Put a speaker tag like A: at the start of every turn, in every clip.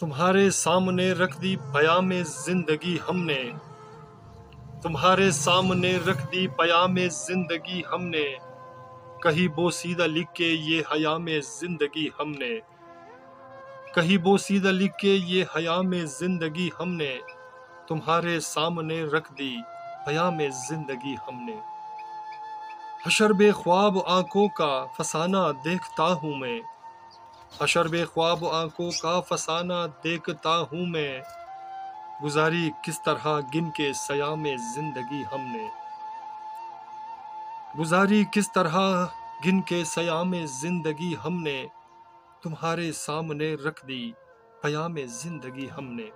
A: تمہارے سامنے رکھ دی پیام زندگی ہم نے، تمہارے سامنے رکھ دی پیام زندگی ہم نے، کہیں بوسیدہ لکھ کے یہ حیام زندگی ہم نے، کہیں بوسیدہ لکھ کے یہ حیام زندگی ہم نے، تمہارے سامنے رکھ دی پیام زندگی ہم نے۔ حشر بے خواب آنکھوں کا فسانہ دیکھتا ہوں میں، حشر بے خواب آنکھوں کا فسانہ دیکھتا ہوں میں، گزاری کس طرح گن کے سیام زندگی ہم نے، گزاری کس طرح گن کے سیام زندگی ہم نے، تمہارے سامنے رکھ دی پیام زندگی ہم نے۔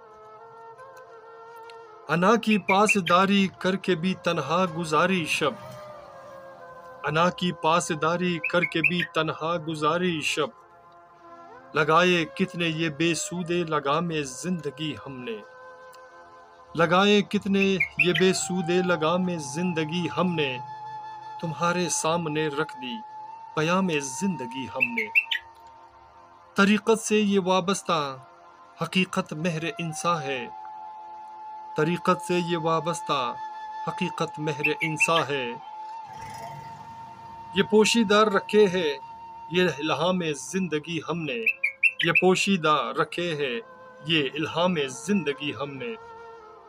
A: انا کی پاسداری کر کے بھی تنہا گزاری شب، انا کی پاسداری کر کے بھی تنہا گزاری شب، لگائے کتنے یہ بے سودے لگام زندگی ہم نے، لگائے کتنے یہ بے سودے لگام زندگی ہم نے، تمہارے سامنے رکھ دی پیام زندگی ہم نے۔ طریقت سے یہ وابستہ حقیقت مہر انساں ہے، طریقت سے یہ وابستہ حقیقت مہر انساں ہے، یہ پوشیدہ رکھے ہے یہ الہام زندگی ہم نے، یہ پوشیدہ رکھے ہے یہ الہام زندگی ہم نے،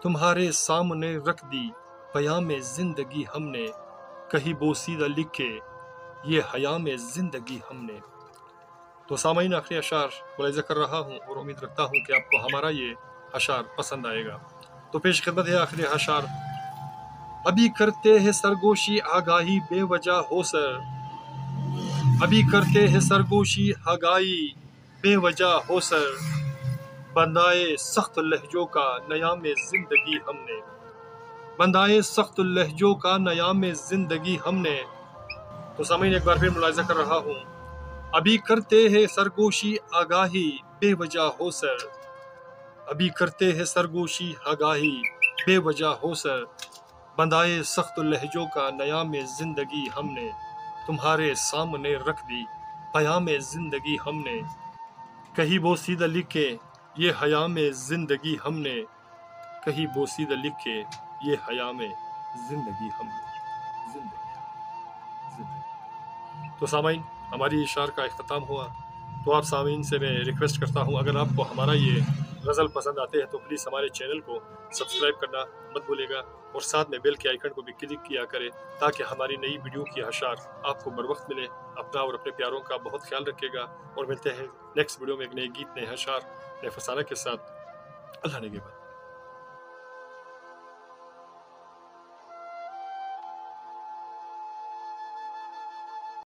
A: تمہارے سامنے رکھ دی پیام زندگی ہم نے، کہیں بوسیدہ لکھے یہ حیام زندگی ہم نے۔ تو سامعین، آخری اشعار ملاحظہ کر رہا ہوں اور امید رکھتا ہوں کہ آپ کو ہمارا یہ اشعار پسند آئے گا۔ تو پیش خدمت ہے آخری اشعار۔ ابھی کرتے ہیں سرگوشی آگاہی بے وجہ ہو سر، ابھی کرتے ہیں سرگوشی آگاہی بے وجہ ہو سر، بندائے سخت لہجوں کا نیام زندگی ہم نے، بندائے سخت لہجوں کا نیام زندگی ہم نے۔ تو سامعین، ایک بار پھر ملاحظہ کر رہا ہوں۔ ابھی کرتے ہیں سرگوشی آگاہی بے وجہ ہو سر، ابھی کرتے ہیں سرگوشی آگاہی بے وجہ ہو سر، بندائے سخت لہجوں کا نیام زندگی ہم نے، تمہارے سامنے رکھ دی پیام زندگی ہم نے، کہیں بوسیدہ لکھے یہ حیام زندگی ہم نے، کہیں بوسیدہ لکھے یہ حیام زندگی ہم نے، زندگی۔ تو سامعین، ہماری اشعار کا اختتام ہوا۔ تو آپ سامعین سے میں ریکویسٹ کرتا ہوں، اگر آپ کو ہمارا یہ غزل پسند آتے ہیں تو پلیز ہمارے چینل کو سبسکرائب کرنا مت بھولے گا، اور ساتھ میں بیل کے آئیکن کو بھی کلک کیا کرے تاکہ ہماری نئی ویڈیو کی اشعار آپ کو بر وقت ملے۔ اپنا اور اپنے پیاروں کا بہت خیال رکھیے گا، اور ملتے ہیں نیکسٹ ویڈیو میں ایک نئے گیت، نئے اشعار، نئے فسانہ کے ساتھ۔ اللہ نگہبان۔